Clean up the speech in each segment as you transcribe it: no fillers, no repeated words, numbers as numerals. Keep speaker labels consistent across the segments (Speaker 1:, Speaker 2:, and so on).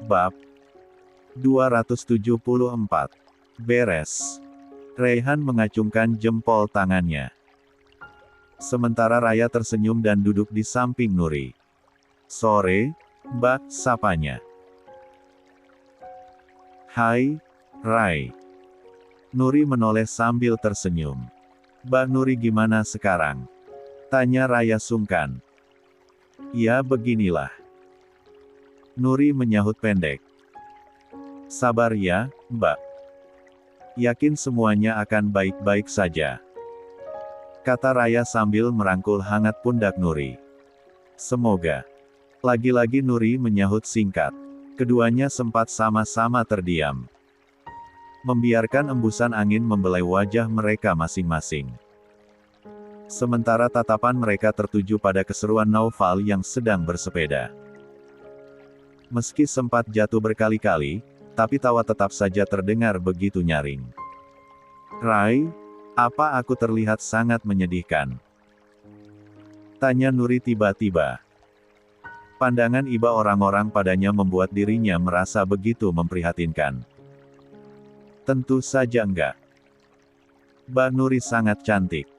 Speaker 1: Bab 274. Beres. Raihan mengacungkan jempol tangannya. Sementara Raya tersenyum dan duduk di samping Nuri. "Sore, Mbak," sapanya. "Hai, Rai." Nuri menoleh sambil tersenyum. "Mbak Nuri gimana sekarang?" tanya Raya sungkan. "Ya beginilah." Nuri menyahut pendek. "Sabar ya, Mbak. Yakin semuanya akan baik-baik saja," kata Raya sambil merangkul hangat pundak Nuri. "Semoga." Lagi-lagi Nuri menyahut singkat. Keduanya sempat sama-sama terdiam, membiarkan embusan angin membelai wajah mereka masing-masing. Sementara tatapan mereka tertuju pada keseruan Naufal yang sedang bersepeda. Meski sempat jatuh berkali-kali, tapi tawa tetap saja terdengar begitu nyaring. "Rai, apa aku terlihat sangat menyedihkan?" tanya Nuri tiba-tiba. Pandangan iba orang-orang padanya membuat dirinya merasa begitu memprihatinkan. Tentu saja enggak. Mbak Nuri sangat cantik.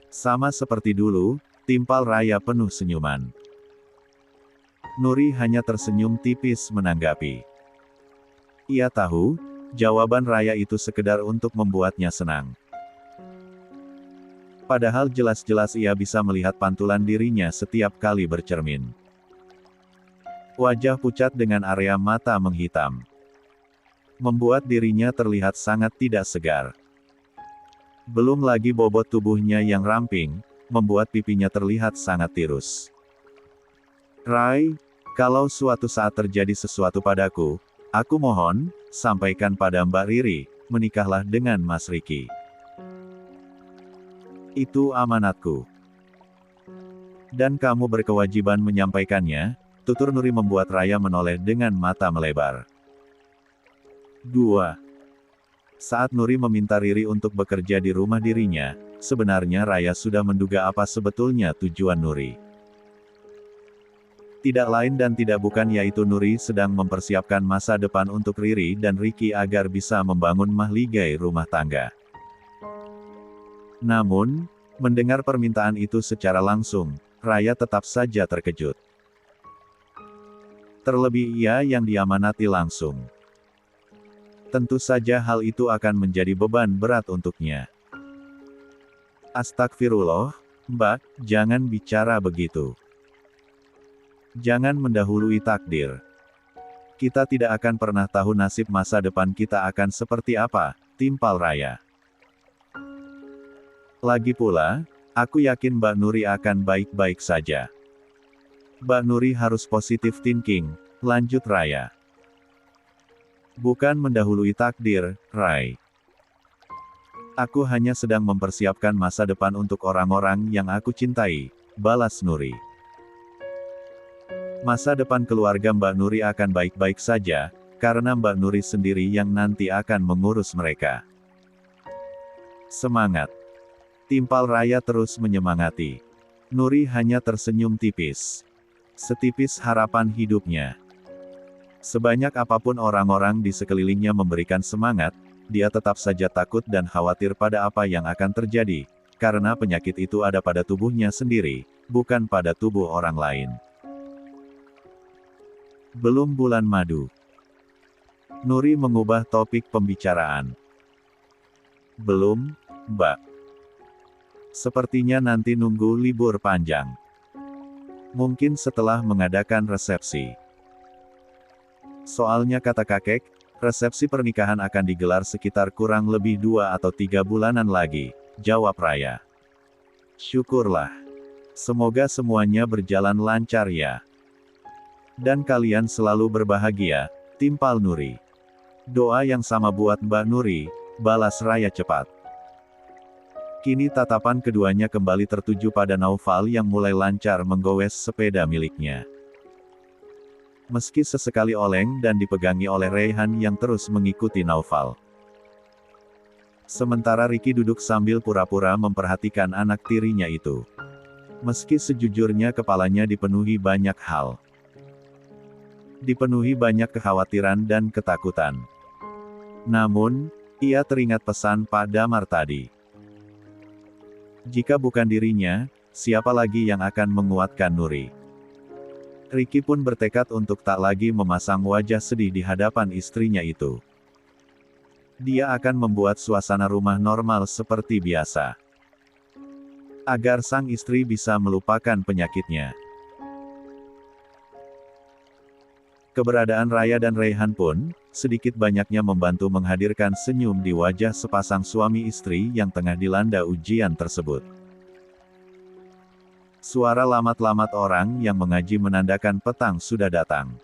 Speaker 1: Sama seperti dulu, timpal Raya penuh senyuman. Nuri hanya tersenyum tipis menanggapi. Ia tahu, jawaban Raya itu sekedar untuk membuatnya senang. Padahal jelas-jelas ia bisa melihat pantulan dirinya setiap kali bercermin. Wajah pucat dengan area mata menghitam, membuat dirinya terlihat sangat tidak segar. Belum lagi bobot tubuhnya yang ramping, membuat pipinya terlihat sangat tirus. "Rai, kalau suatu saat terjadi sesuatu padaku, aku mohon, sampaikan pada Mbak Riri, menikahlah dengan Mas Riki. Itu amanatku. Dan kamu berkewajiban menyampaikannya," tutur Nuri membuat Raya menoleh dengan mata melebar. 2. Saat Nuri meminta Riri untuk bekerja di rumah dirinya, sebenarnya Raya sudah menduga apa sebetulnya tujuan Nuri. Tidak lain dan tidak bukan yaitu Nuri sedang mempersiapkan masa depan untuk Riri dan Riki agar bisa membangun mahligai rumah tangga. Namun, mendengar permintaan itu secara langsung, Raya tetap saja terkejut. Terlebih ia yang diamanati langsung. Tentu saja hal itu akan menjadi beban berat untuknya. "Astagfirullah, Mbak, jangan bicara begitu. Jangan mendahului takdir. Kita tidak akan pernah tahu nasib masa depan kita akan seperti apa," timpal Raya. "Lagi pula, aku yakin Mbak Nuri akan baik-baik saja." "Mbak Nuri harus positive thinking," lanjut Raya. "Bukan mendahului takdir, Rai. Aku hanya sedang mempersiapkan masa depan untuk orang-orang yang aku cintai," balas Nuri. "Masa depan keluarga Mbak Nuri akan baik-baik saja, karena Mbak Nuri sendiri yang nanti akan mengurus mereka." "Semangat!" timpal Raya terus menyemangati. Nuri hanya tersenyum tipis. Setipis harapan hidupnya. Sebanyak apapun orang-orang di sekelilingnya memberikan semangat, dia tetap saja takut dan khawatir pada apa yang akan terjadi, karena penyakit itu ada pada tubuhnya sendiri, bukan pada tubuh orang lain. Belum bulan madu. Nuri mengubah topik pembicaraan. "Belum, Mbak. Sepertinya nanti nunggu libur panjang. Mungkin setelah mengadakan resepsi. Soalnya kata kakek, resepsi pernikahan akan digelar sekitar kurang lebih 2 atau 3 bulanan lagi," jawab Raya. "Syukurlah. Semoga semuanya berjalan lancar ya. Dan kalian selalu berbahagia," timpal Nuri. "Doa yang sama buat Mbak Nuri," balas Raya cepat. Kini tatapan keduanya kembali tertuju pada Naufal yang mulai lancar menggowes sepeda miliknya. Meski sesekali oleng dan dipegangi oleh Raihan yang terus mengikuti Naufal. Sementara Riki duduk sambil pura-pura memperhatikan anak tirinya itu. Meski sejujurnya kepalanya dipenuhi banyak hal. dipenuhi banyak kekhawatiran dan ketakutan. Namun, ia teringat pesan Pak Damar tadi. Jika bukan dirinya, siapa lagi yang akan menguatkan Nuri? Ricky pun bertekad untuk tak lagi memasang wajah sedih di hadapan istrinya itu. Dia akan membuat suasana rumah normal seperti biasa, agar sang istri bisa melupakan penyakitnya. Keberadaan Raya dan Raihan pun, sedikit banyaknya membantu menghadirkan senyum di wajah sepasang suami istri yang tengah dilanda ujian tersebut. Suara lamat-lamat orang yang mengaji menandakan petang sudah datang.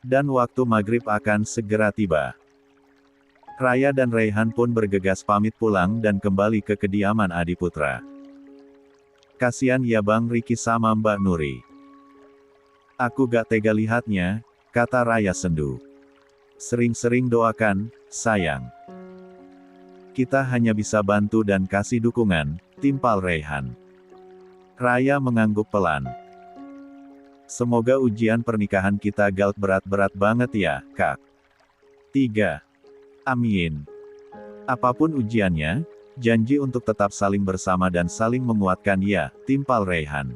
Speaker 1: Dan waktu maghrib akan segera tiba. Raya dan Raihan pun bergegas pamit pulang dan kembali ke kediaman Adiputra. Kasian ya Bang Ricky sama Mbak Nuri. Aku gak tega lihatnya, kata Raya sendu. Sering-sering doakan, sayang. Kita hanya bisa bantu dan kasih dukungan, timpal Raihan. Raya mengangguk pelan. Semoga ujian pernikahan kita gak berat-berat banget ya, Kak. 3. Amin. Apapun ujiannya, janji untuk tetap saling bersama dan saling menguatkan ya, timpal Raihan.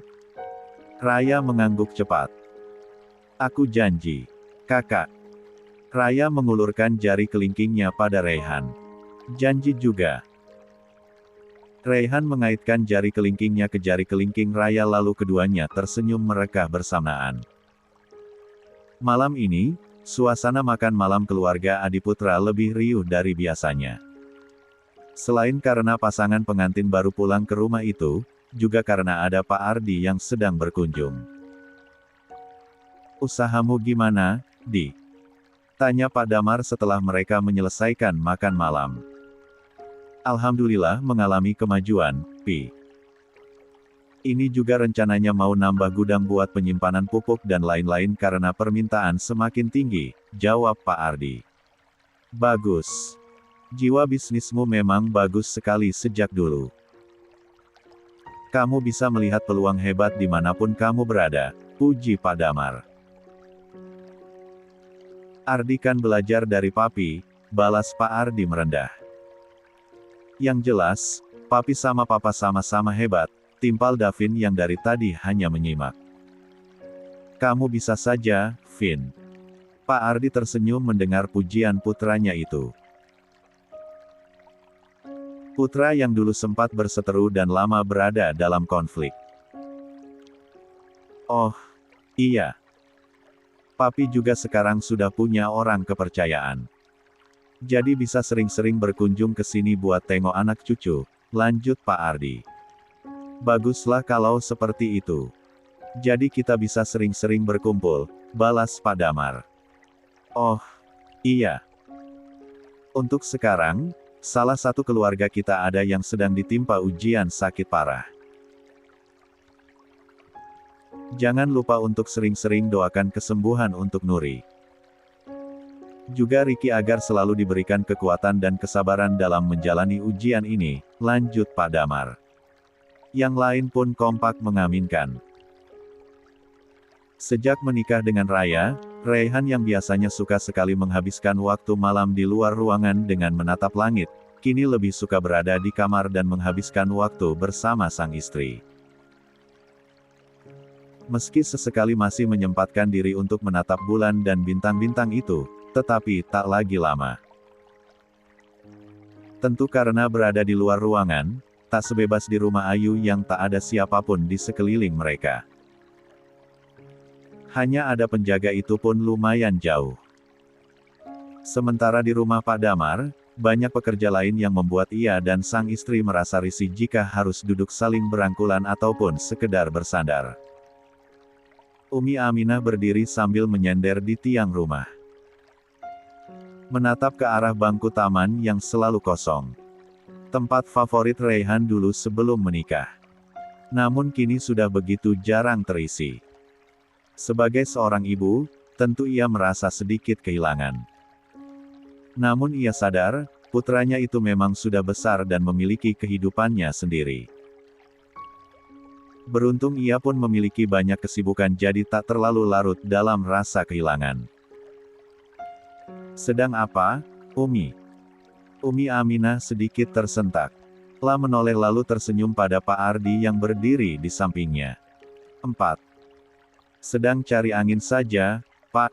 Speaker 1: Raya mengangguk cepat. Aku janji. Kakak. Raya mengulurkan jari kelingkingnya pada Raihan. Janji juga. Raihan mengaitkan jari kelingkingnya ke jari kelingking Raya lalu keduanya tersenyum mereka bersamaan. Malam ini, suasana makan malam keluarga Adiputra lebih riuh dari biasanya. Selain karena pasangan pengantin baru pulang ke rumah itu, juga karena ada Pak Ardi yang sedang berkunjung. Usahamu gimana, Di? Tanya Pak Damar setelah mereka menyelesaikan makan malam. Alhamdulillah mengalami kemajuan, Pi. Ini juga rencananya mau nambah gudang buat penyimpanan pupuk dan lain-lain karena permintaan semakin tinggi, jawab Pak Ardi. Bagus. Jiwa bisnismu memang bagus sekali sejak dulu. Kamu bisa melihat peluang hebat dimanapun kamu berada, puji Pak Damar. Ardi kan belajar dari Papi, balas Pak Ardi merendah. Yang jelas, Papi sama Papa sama-sama hebat, timpal Davin yang dari tadi hanya menyimak. Kamu bisa saja, Vin. Pak Ardi tersenyum mendengar pujian putranya itu. Putra yang dulu sempat berseteru dan lama berada dalam konflik. Oh, iya. Papi juga sekarang sudah punya orang kepercayaan. Jadi bisa sering-sering berkunjung ke sini buat tengok anak cucu, lanjut Pak Ardi. Baguslah kalau seperti itu. Jadi kita bisa sering-sering berkumpul, balas Pak Damar. Oh, iya. Untuk sekarang, salah satu keluarga kita ada yang sedang ditimpa ujian sakit parah. Jangan lupa untuk sering-sering doakan kesembuhan untuk Nuri. Juga Ricky agar selalu diberikan kekuatan dan kesabaran dalam menjalani ujian ini, lanjut Pak Damar. Yang lain pun kompak mengaminkan. Sejak menikah dengan Raya, Raihan yang biasanya suka sekali menghabiskan waktu malam di luar ruangan dengan menatap langit, kini lebih suka berada di kamar dan menghabiskan waktu bersama sang istri. Meski sesekali masih menyempatkan diri untuk menatap bulan dan bintang-bintang itu, tetapi tak lagi lama. Tentu karena berada di luar ruangan, tak sebebas di rumah Ayu yang tak ada siapapun di sekeliling mereka. Hanya ada penjaga itu pun lumayan jauh. Sementara di rumah Pak Damar, banyak pekerja lain yang membuat ia dan sang istri merasa risih jika harus duduk saling berangkulan ataupun sekedar bersandar. Umi Aminah berdiri sambil menyender di tiang rumah. Menatap ke arah bangku taman yang selalu kosong. Tempat favorit Raihan dulu sebelum menikah. Namun kini sudah begitu jarang terisi. Sebagai seorang ibu, tentu ia merasa sedikit kehilangan. Namun ia sadar, putranya itu memang sudah besar dan memiliki kehidupannya sendiri. Beruntung ia pun memiliki banyak kesibukan jadi tak terlalu larut dalam rasa kehilangan. Sedang apa, Umi? Umi Aminah sedikit tersentak. La menoleh lalu tersenyum pada Pak Ardi yang berdiri di sampingnya. 4. Sedang cari angin saja, Pak.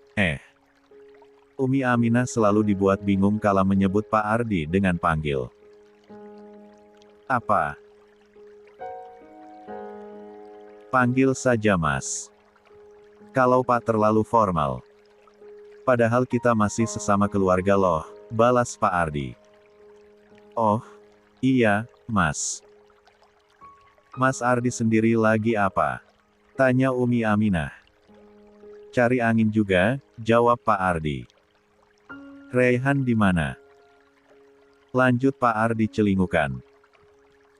Speaker 1: Umi Aminah selalu dibuat bingung kala menyebut Pak Ardi dengan panggil. Apa? Panggil saja Mas. Kalau Pak terlalu formal. Padahal kita masih sesama keluarga loh, balas Pak Ardi. Oh, iya, Mas. Mas Ardi sendiri lagi apa? Tanya Umi Aminah. Cari angin juga, jawab Pak Ardi. Raihan di mana? Lanjut Pak Ardi celingukan.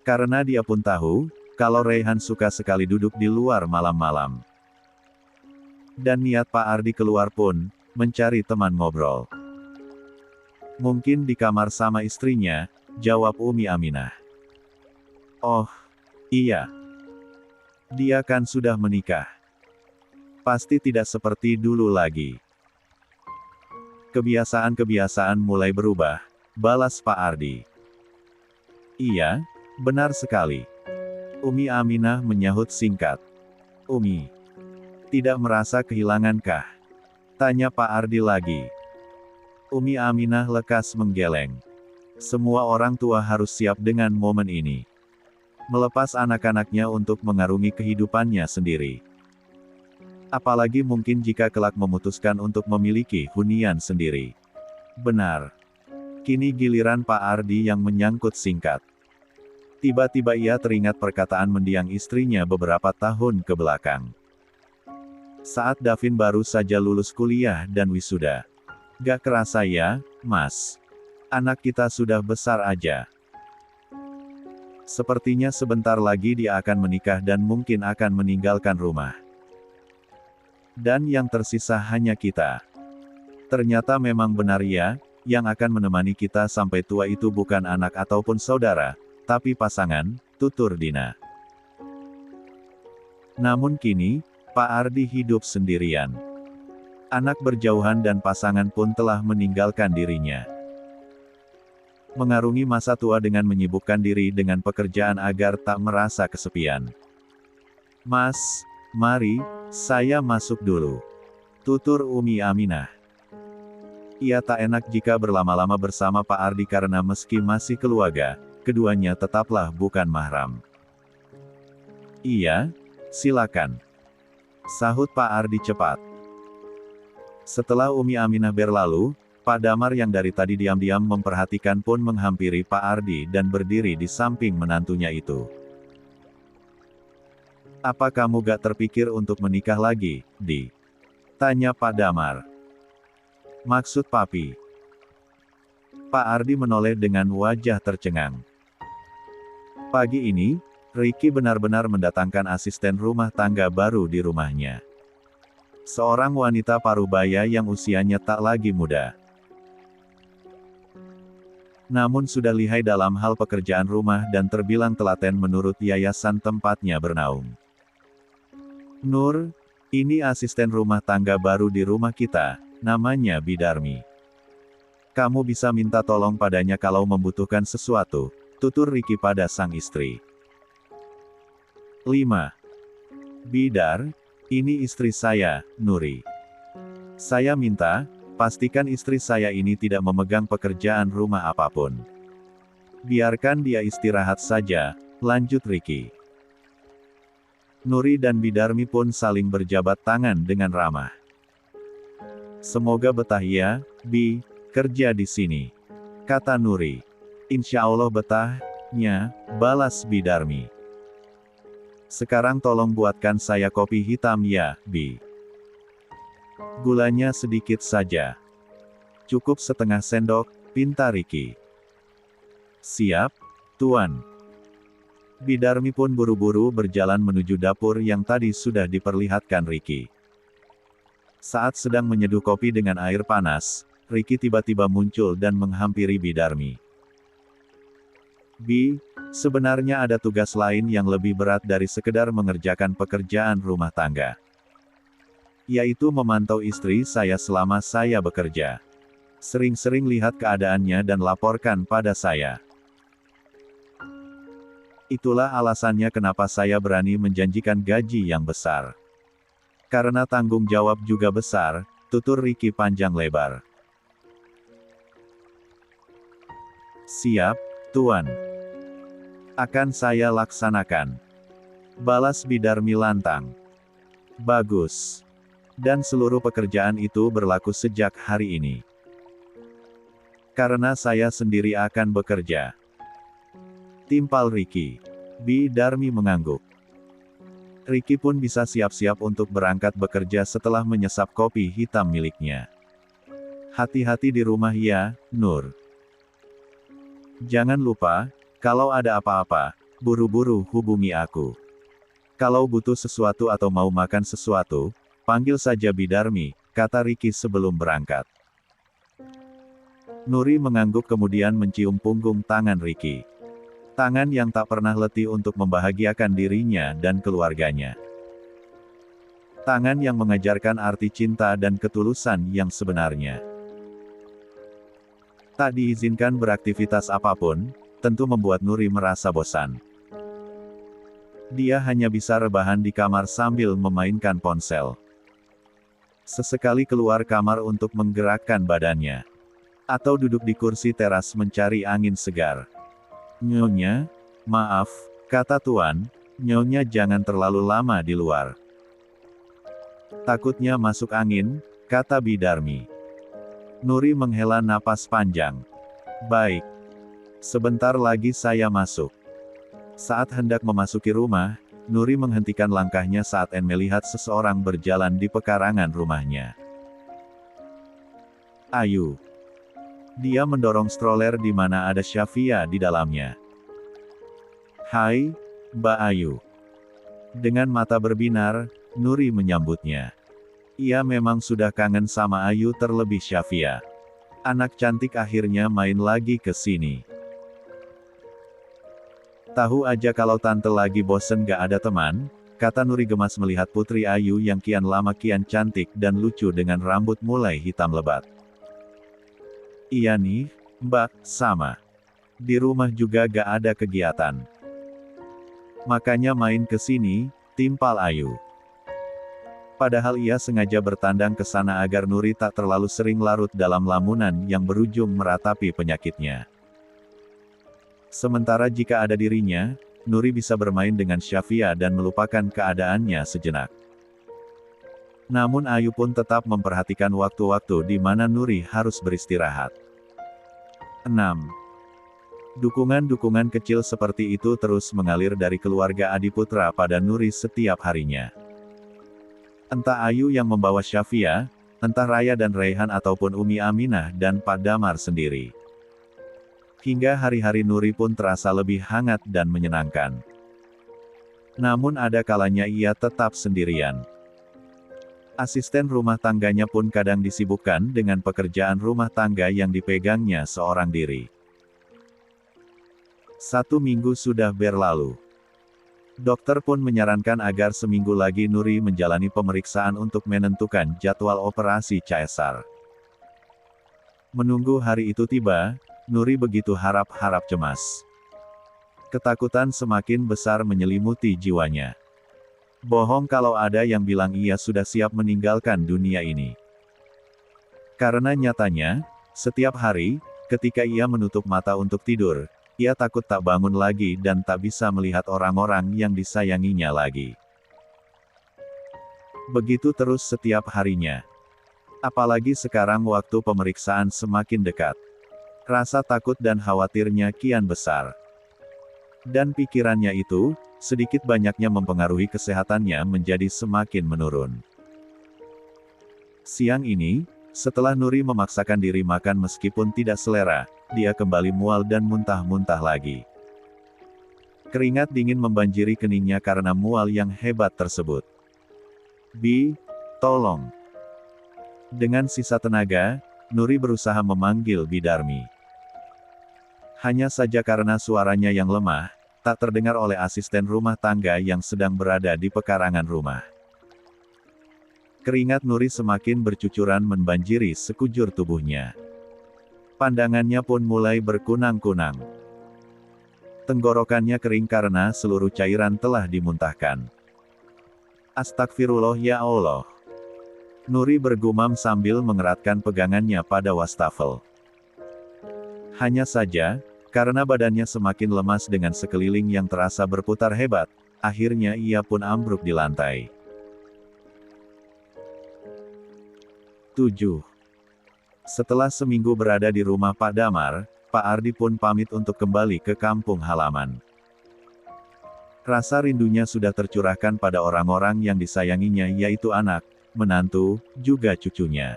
Speaker 1: Karena dia pun tahu, kalau Raihan suka sekali duduk di luar malam-malam. Dan niat Pak Ardi keluar pun, mencari teman ngobrol. Mungkin di kamar sama istrinya, jawab Umi Aminah. Oh, iya. Dia kan sudah menikah. Pasti tidak seperti dulu lagi. Kebiasaan-kebiasaan mulai berubah, balas Pak Ardi. Iya, benar sekali. Umi Aminah menyahut singkat. Umi, tidak merasa kehilangankah? Tanya Pak Ardi lagi. Umi Aminah lekas menggeleng. Semua orang tua harus siap dengan momen ini. Melepas anak-anaknya untuk mengarungi kehidupannya sendiri. Apalagi mungkin jika kelak memutuskan untuk memiliki hunian sendiri. Benar. Kini giliran Pak Ardi yang menyangkut singkat. Tiba-tiba ia teringat perkataan mendiang istrinya beberapa tahun ke belakang. Saat Davin baru saja lulus kuliah dan wisuda. Gak kerasa ya, Mas. Anak kita sudah besar aja. Sepertinya sebentar lagi dia akan menikah dan mungkin akan meninggalkan rumah. Dan yang tersisa hanya kita. Ternyata memang benar ya, yang akan menemani kita sampai tua itu bukan anak ataupun saudara, tapi pasangan, tutur Dina. Namun kini, Pak Ardi hidup sendirian. Anak berjauhan dan pasangan pun telah meninggalkan dirinya. Mengarungi masa tua dengan menyibukkan diri dengan pekerjaan agar tak merasa kesepian. Mas, mari, saya masuk dulu. Tutur Umi Aminah. Ia tak enak jika berlama-lama bersama Pak Ardi karena meski masih keluarga, keduanya tetaplah bukan mahram. Iya, silakan. Sahut Pak Ardi cepat. Setelah Umi Aminah berlalu, Pak Damar yang dari tadi diam-diam memperhatikan pun menghampiri Pak Ardi dan berdiri di samping menantunya itu. Apa kamu gak terpikir untuk menikah lagi, Di? Tanya Pak Damar. Maksud Papi? Pak Ardi menoleh dengan wajah tercengang. Pagi ini, Ricky benar-benar mendatangkan asisten rumah tangga baru di rumahnya. Seorang wanita parubaya yang usianya tak lagi muda. Namun sudah lihai dalam hal pekerjaan rumah dan terbilang telaten menurut yayasan tempatnya bernaung. Nur, ini asisten rumah tangga baru di rumah kita, namanya Bidarmi. Kamu bisa minta tolong padanya kalau membutuhkan sesuatu, tutur Ricky pada sang istri. 5. Bidar, ini istri saya, Nuri. Saya minta, pastikan istri saya ini tidak memegang pekerjaan rumah apapun. Biarkan dia istirahat saja, lanjut Ricky. Nuri dan Bidarmi pun saling berjabat tangan dengan ramah. Semoga betah ya, Bi, kerja di sini. Kata Nuri. Insya Allah betahnya, balas Bidarmi. Sekarang tolong buatkan saya kopi hitam ya, Bi. Gulanya sedikit saja. Cukup setengah sendok, pinta Ricky. Siap, Tuan. Bidarmi pun buru-buru berjalan menuju dapur yang tadi sudah diperlihatkan Ricky. Saat sedang menyeduh kopi dengan air panas, Ricky tiba-tiba muncul dan menghampiri Bidarmi. Bi, Sebenarnya ada tugas lain yang lebih berat dari sekedar mengerjakan pekerjaan rumah tangga. Yaitu memantau istri saya selama saya bekerja. Sering-sering lihat keadaannya dan laporkan pada saya. Itulah alasannya kenapa saya berani menjanjikan gaji yang besar. Karena tanggung jawab juga besar, tutur Ricky panjang lebar. Siap, Tuan. Akan saya laksanakan. Balas Bidarmi lantang. Bagus. Dan seluruh pekerjaan itu berlaku sejak hari ini. Karena saya sendiri akan bekerja. Timpal Ricky. Bidarmi mengangguk. Ricky pun bisa siap-siap untuk berangkat bekerja setelah menyesap kopi hitam miliknya. Hati-hati di rumah ya, Nur. Jangan lupa, kalau ada apa-apa, buru-buru hubungi aku. Kalau butuh sesuatu atau mau makan sesuatu, panggil saja Bidarmi, kata Ricky sebelum berangkat. Nuri mengangguk kemudian mencium punggung tangan Ricky. Tangan yang tak pernah letih untuk membahagiakan dirinya dan keluarganya. Tangan yang mengajarkan arti cinta dan ketulusan yang sebenarnya. Tak diizinkan beraktivitas apapun, tentu membuat Nuri merasa bosan. Dia hanya bisa rebahan di kamar sambil memainkan ponsel. Sesekali keluar kamar untuk menggerakkan badannya. Atau duduk di kursi teras mencari angin segar. Nyonya, maaf, kata Tuan, Nyonya jangan terlalu lama di luar. Takutnya masuk angin, kata Bidarmi. Nuri menghela napas panjang. Baik. Sebentar lagi saya masuk. Saat hendak memasuki rumah, Nuri menghentikan langkahnya saat melihat seseorang berjalan di pekarangan rumahnya. Ayu. Dia mendorong stroller di mana ada Syafia di dalamnya. Hai, Mbak Ayu. Dengan mata berbinar, Nuri menyambutnya. Ia memang sudah kangen sama Ayu terlebih Syafia. Anak cantik akhirnya main lagi ke sini. Tahu aja kalau tante lagi bosen gak ada teman, kata Nuri gemas melihat Putri Ayu yang kian lama kian cantik dan lucu dengan rambut mulai hitam lebat. Iya nih, Mbak, sama. Di rumah juga gak ada kegiatan. Makanya main ke sini, timpal Ayu. Padahal ia sengaja bertandang ke sana agar Nuri tak terlalu sering larut dalam lamunan yang berujung meratapi penyakitnya. Sementara jika ada dirinya, Nuri bisa bermain dengan Syafia dan melupakan keadaannya sejenak. Namun Ayu pun tetap memperhatikan waktu-waktu di mana Nuri harus beristirahat. 6. Dukungan-dukungan kecil seperti itu terus mengalir dari keluarga Adiputra pada Nuri setiap harinya. Entah Ayu yang membawa Syafia, entah Raya dan Raihan ataupun Umi Aminah dan Pak Damar sendiri. Hingga hari-hari Nuri pun terasa lebih hangat dan menyenangkan. Namun ada kalanya ia tetap sendirian. Asisten rumah tangganya pun kadang disibukkan dengan pekerjaan rumah tangga yang dipegangnya seorang diri. 1 minggu sudah berlalu. Dokter pun menyarankan agar seminggu lagi Nuri menjalani pemeriksaan untuk menentukan jadwal operasi caesar. Menunggu hari itu tiba, Nuri begitu harap-harap cemas. Ketakutan semakin besar menyelimuti jiwanya. Bohong kalau ada yang bilang ia sudah siap meninggalkan dunia ini. Karena nyatanya, setiap hari, ketika ia menutup mata untuk tidur, ia takut tak bangun lagi dan tak bisa melihat orang-orang yang disayanginya lagi. Begitu terus setiap harinya. Apalagi sekarang waktu pemeriksaan semakin dekat. Rasa takut dan khawatirnya kian besar. Dan pikirannya itu, sedikit banyaknya mempengaruhi kesehatannya menjadi semakin menurun. Siang ini, setelah Nuri memaksakan diri makan meskipun tidak selera, dia kembali mual dan muntah-muntah lagi. Keringat dingin membanjiri keningnya karena mual yang hebat tersebut. Tolong. Dengan sisa tenaga, Nuri berusaha memanggil Bidarmi. Hanya saja karena suaranya yang lemah, tak terdengar oleh asisten rumah tangga yang sedang berada di pekarangan rumah. Keringat Nuri semakin bercucuran membanjiri sekujur tubuhnya. Pandangannya pun mulai berkunang-kunang. Tenggorokannya kering karena seluruh cairan telah dimuntahkan. Astagfirullah ya Allah. Nuri bergumam sambil mengeratkan pegangannya pada wastafel. Hanya saja, karena badannya semakin lemas dengan sekeliling yang terasa berputar hebat, akhirnya ia pun ambruk di lantai. 7. Setelah seminggu berada di rumah Pak Damar, Pak Ardi pun pamit untuk kembali ke kampung halaman. Rasa rindunya sudah tercurahkan pada orang-orang yang disayanginya, yaitu anak, menantu, juga cucunya.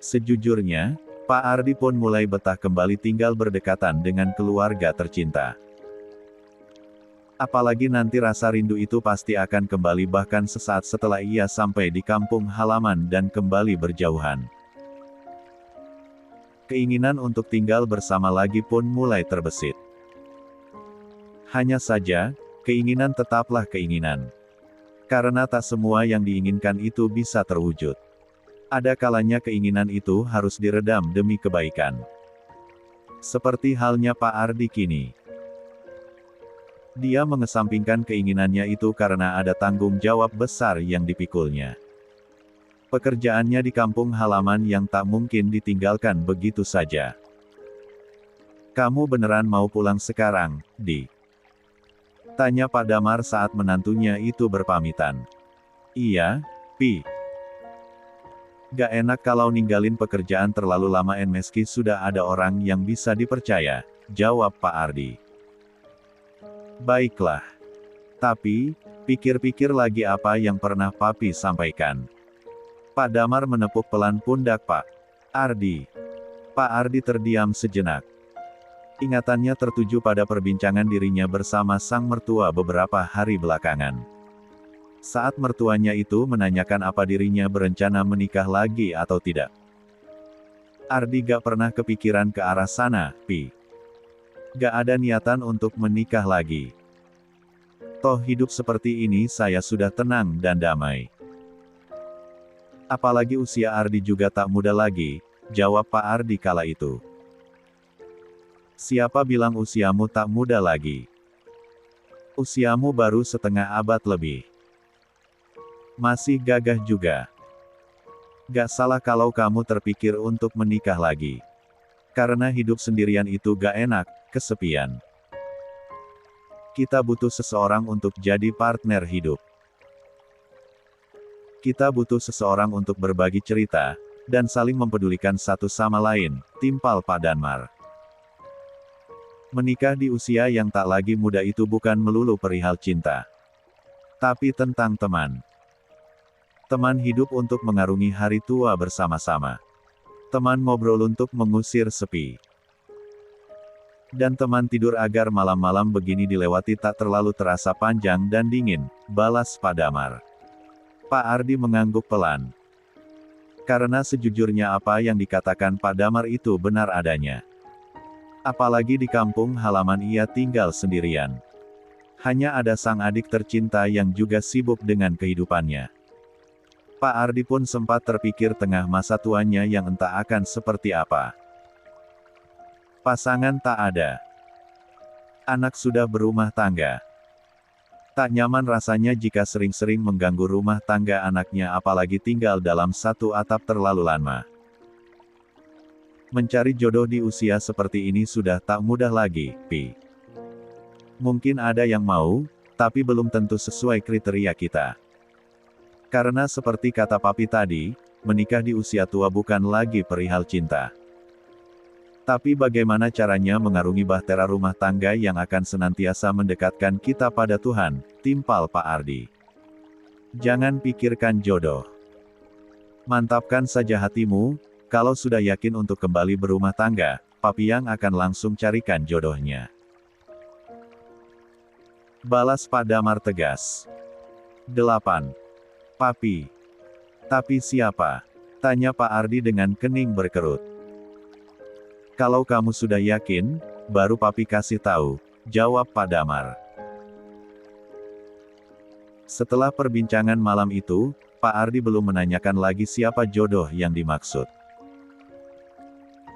Speaker 1: Sejujurnya, Pak Ardi pun mulai betah kembali tinggal berdekatan dengan keluarga tercinta. Apalagi nanti rasa rindu itu pasti akan kembali bahkan sesaat setelah ia sampai di kampung halaman dan kembali berjauhan. Keinginan untuk tinggal bersama lagi pun mulai terbesit. Hanya saja, keinginan tetaplah keinginan. Karena tak semua yang diinginkan itu bisa terwujud. Ada kalanya keinginan itu harus diredam demi kebaikan. Seperti halnya Pak Ardi kini. Dia mengesampingkan keinginannya itu karena ada tanggung jawab besar yang dipikulnya. Pekerjaannya di kampung halaman yang tak mungkin ditinggalkan begitu saja. "Kamu beneran mau pulang sekarang, Di?" tanya Pak Damar saat menantunya itu berpamitan. "Iya, Pi. Gak enak kalau ninggalin pekerjaan terlalu lama meski sudah ada orang yang bisa dipercaya," jawab Pak Ardi. "Baiklah. Tapi, pikir-pikir lagi apa yang pernah Papi sampaikan." Pak Damar menepuk pelan pundak Pak Ardi. Pak Ardi terdiam sejenak. Ingatannya tertuju pada perbincangan dirinya bersama sang mertua beberapa hari belakangan. Saat mertuanya itu menanyakan apa dirinya berencana menikah lagi atau tidak. Ardi gak pernah kepikiran ke arah sana, Pi. Gak ada niatan untuk menikah lagi. Toh hidup seperti ini saya sudah tenang dan damai. Apalagi usia Ardi juga tak muda lagi, jawab Pak Ardi kala itu. Siapa bilang usiamu tak muda lagi? Usiamu baru setengah abad lebih. Masih gagah juga. Gak salah kalau kamu terpikir untuk menikah lagi. Karena hidup sendirian itu gak enak, kesepian. Kita butuh seseorang untuk jadi partner hidup. Kita butuh seseorang untuk berbagi cerita, dan saling mempedulikan satu sama lain, timpal Pak Damar. Menikah di usia yang tak lagi muda itu bukan melulu perihal cinta. Tapi tentang teman. Teman hidup untuk mengarungi hari tua bersama-sama. Teman ngobrol untuk mengusir sepi. Dan teman tidur agar malam-malam begini dilewati tak terlalu terasa panjang dan dingin, balas Pak Damar. Pak Ardi mengangguk pelan. Karena sejujurnya apa yang dikatakan Pak Damar itu benar adanya. Apalagi di kampung halaman ia tinggal sendirian. Hanya ada sang adik tercinta yang juga sibuk dengan kehidupannya. Pak Ardi pun sempat terpikir tengah masa tuanya yang entah akan seperti apa. Pasangan tak ada. Anak sudah berumah tangga. Tak nyaman rasanya jika sering-sering mengganggu rumah tangga anaknya apalagi tinggal dalam satu atap terlalu lama. Mencari jodoh di usia seperti ini sudah tak mudah lagi, Pi. Mungkin ada yang mau, tapi belum tentu sesuai kriteria kita. Karena seperti kata Papi tadi, menikah di usia tua bukan lagi perihal cinta. Tapi bagaimana caranya mengarungi bahtera rumah tangga yang akan senantiasa mendekatkan kita pada Tuhan, timpal Pak Ardi. Jangan pikirkan jodoh. Mantapkan saja hatimu, kalau sudah yakin untuk kembali berumah tangga, Papi yang akan langsung carikan jodohnya. Balas Pak Damar tegas. 8. Papi. Tapi siapa? Tanya Pak Ardi dengan kening berkerut. Kalau kamu sudah yakin, baru Papi kasih tahu, jawab Pak Damar. Setelah perbincangan malam itu, Pak Ardi belum menanyakan lagi siapa jodoh yang dimaksud.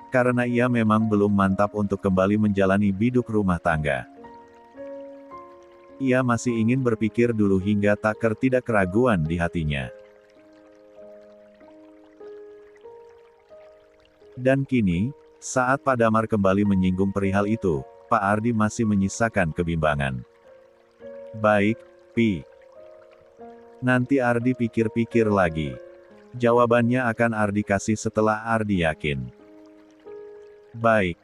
Speaker 1: Karena ia memang belum mantap untuk kembali menjalani biduk rumah tangga. Ia masih ingin berpikir dulu hingga tak tidak keraguan di hatinya. Dan kini, saat Pak Damar kembali menyinggung perihal itu, Pak Ardi masih menyisakan kebimbangan. Baik, Pi. Nanti Ardi pikir-pikir lagi. Jawabannya akan Ardi kasih setelah Ardi yakin. Baik.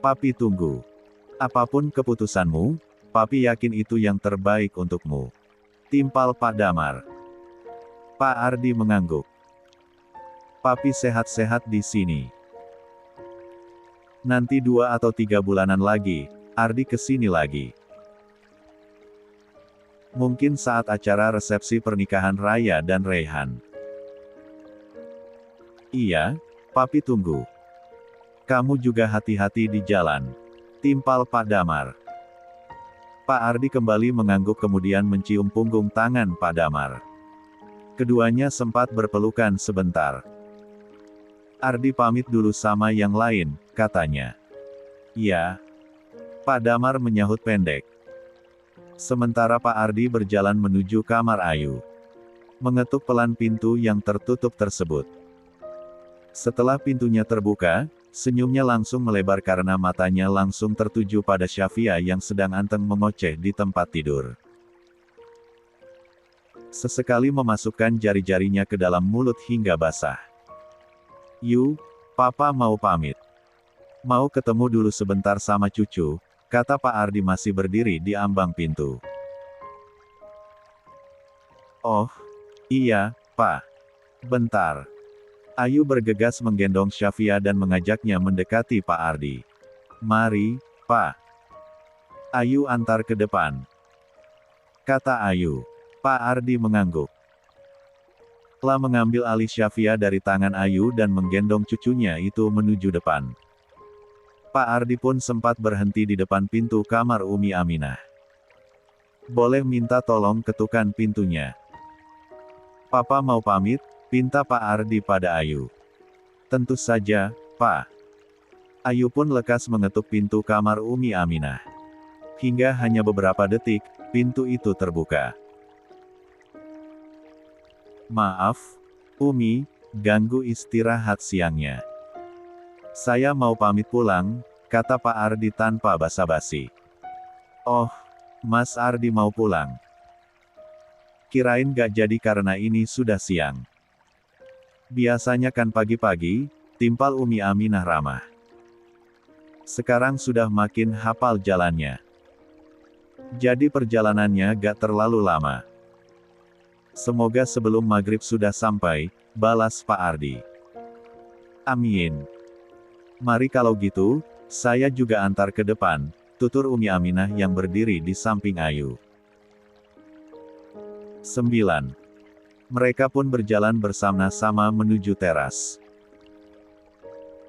Speaker 1: Papi tunggu. Apapun keputusanmu, Papi yakin itu yang terbaik untukmu. Timpal Pak Damar. Pak Ardi mengangguk. Papi sehat-sehat di sini. Nanti 2 atau 3 bulanan lagi, Ardi kesini lagi. Mungkin saat acara resepsi pernikahan Raya dan Reyhan. Iya, Papi tunggu. Kamu juga hati-hati di jalan. Timpal Pak Damar. Pak Ardi kembali mengangguk kemudian mencium punggung tangan Pak Damar. Keduanya sempat berpelukan sebentar. Ardi pamit dulu sama yang lain, katanya. Ya. Pak Damar menyahut pendek. Sementara Pak Ardi berjalan menuju kamar Ayu. Mengetuk pelan pintu yang tertutup tersebut. Setelah pintunya terbuka, senyumnya langsung melebar karena matanya langsung tertuju pada Syafia yang sedang anteng mengoceh di tempat tidur. Sesekali memasukkan jari-jarinya ke dalam mulut hingga basah. Yu, Papa mau pamit. Mau ketemu dulu sebentar sama cucu, kata Pak Ardi masih berdiri di ambang pintu. Oh, iya, Pak. Bentar. Ayu bergegas menggendong Syafia dan mengajaknya mendekati Pak Ardi. Mari, Pak. Ayu antar ke depan. Kata Ayu. Pak Ardi mengangguk. Telah mengambil alih Syafia dari tangan Ayu dan menggendong cucunya itu menuju depan. Pak Ardi pun sempat berhenti di depan pintu kamar Umi Aminah. Boleh minta tolong ketukan pintunya. Papa mau pamit, pinta Pak Ardi pada Ayu. Tentu saja, Pak. Ayu pun lekas mengetuk pintu kamar Umi Aminah. Hingga hanya beberapa detik, pintu itu terbuka. Maaf, Umi, ganggu istirahat siangnya. Saya mau pamit pulang, kata Pak Ardi tanpa basa-basi. Oh, Mas Ardi mau pulang. Kirain gak jadi karena ini sudah siang. Biasanya kan pagi-pagi, timpal Umi Aminah ramah. Sekarang sudah makin hafal jalannya. Jadi perjalanannya gak terlalu lama. Semoga sebelum maghrib sudah sampai, balas Pak Ardi. Amin. Mari kalau gitu, saya juga antar ke depan, tutur Umi Aminah yang berdiri di samping Ayu. 9. Mereka pun berjalan bersama-sama menuju teras.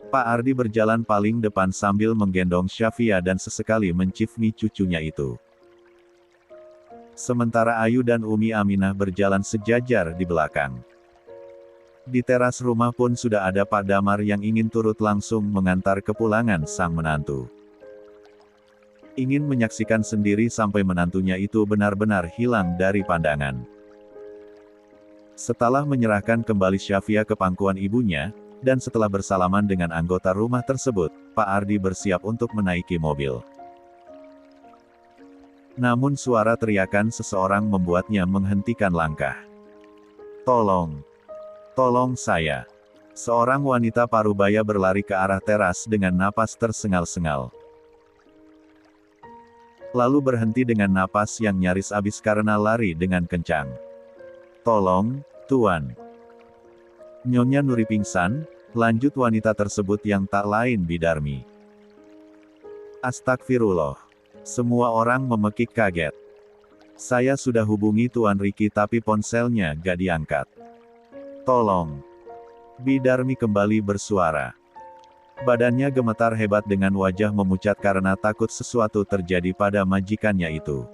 Speaker 1: Pak Ardi berjalan paling depan sambil menggendong Syafia dan sesekali mencifmi cucunya itu. Sementara Ayu dan Umi Aminah berjalan sejajar di belakang. Di teras rumah pun sudah ada Pak Damar yang ingin turut langsung mengantar kepulangan sang menantu. Ingin menyaksikan sendiri sampai menantunya itu benar-benar hilang dari pandangan. Setelah menyerahkan kembali Syafia ke pangkuan ibunya, dan setelah bersalaman dengan anggota rumah tersebut, Pak Ardi bersiap untuk menaiki mobil. Namun suara teriakan seseorang membuatnya menghentikan langkah. Tolong! Tolong saya! Seorang wanita parubaya berlari ke arah teras dengan napas tersengal-sengal. Lalu berhenti dengan napas yang nyaris habis karena lari dengan kencang. Tolong, Tuan! Nyonya Nuri pingsan, lanjut wanita tersebut yang tak lain Bidarmi. Astagfirullah. Semua orang memekik kaget. Saya sudah hubungi Tuan Riki tapi ponselnya gak diangkat. Tolong. Bidarmi kembali bersuara. Badannya gemetar hebat dengan wajah memucat karena takut sesuatu terjadi pada majikannya itu.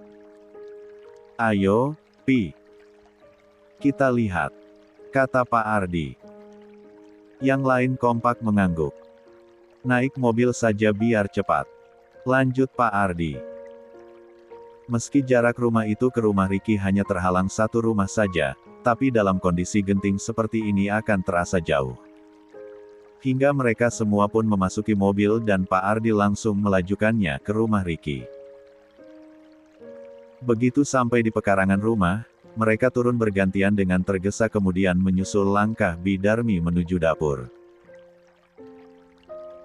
Speaker 1: "Ayo, Pi. Kita lihat," kata Pak Ardi. Yang lain kompak mengangguk. "Naik mobil saja biar cepat," lanjut Pak Ardi. Meski jarak rumah itu ke rumah Ricky hanya terhalang satu rumah saja, tapi dalam kondisi genting seperti ini akan terasa jauh. Hingga mereka semua pun memasuki mobil dan Pak Ardi langsung melajukannya ke rumah Ricky. Begitu sampai di pekarangan rumah, mereka turun bergantian dengan tergesa kemudian menyusul langkah Bidarmi menuju dapur.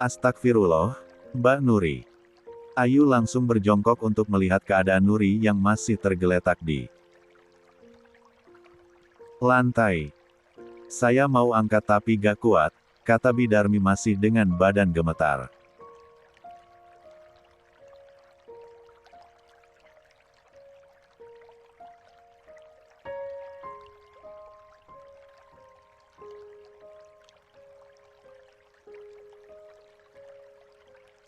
Speaker 1: "Astagfirullah, Mbak Nuri." Ayu langsung berjongkok untuk melihat keadaan Nuri yang masih tergeletak di lantai. "Saya mau angkat tapi gak kuat," kata Bidarmi masih dengan badan gemetar.